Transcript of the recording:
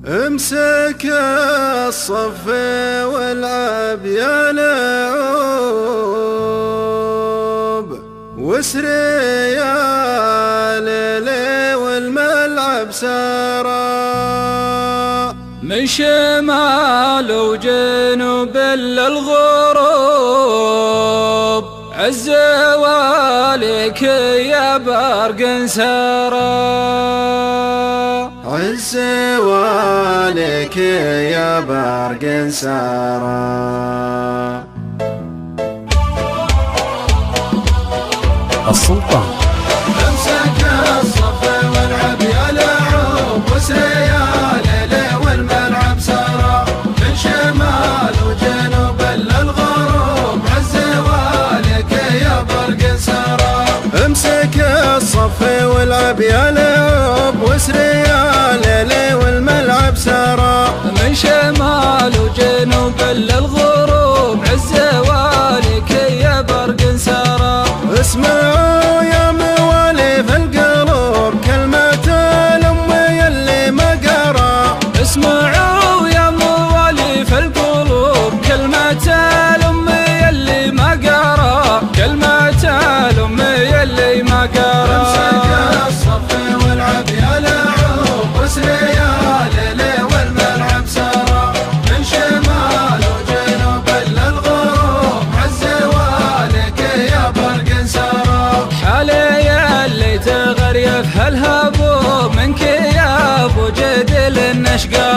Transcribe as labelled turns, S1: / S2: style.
S1: امسك الصف والعب يا لعوب، واسري يا ليلي والملعب سارى.
S2: من شمال وجنوب للغروب، عز والك يا برق سارى.
S1: عز والك يا برق سارى.
S3: السلطان.
S1: امسك الصف والعب يا لعوب، واسري يا ليلي والملعب سارى. من شمال وجنوب للغروب، عز والك يا برق سارى. امسك الصف والعب يا لعوب، واسري يا ليلي والملعب سارى.
S2: من شمال وجنوب للغروب، عز والك يا برق سارى.
S1: اسمعوا يا موالي في القلوب كلمة الأم يلي ما قرا.
S2: اسمعوا يا موالي في القلوب كلمة الأم يلي ما قرا. كلمة الأم يلي ما قرا.
S1: امسك الصف والعب يا لعوب، واسري يا ليلي والملعب سارى. من شمال وجنوب للغروب، عز والك يا برق سارى.
S2: حالي اللي تغريف هالهبوب، منك يا ابو جدل النشقى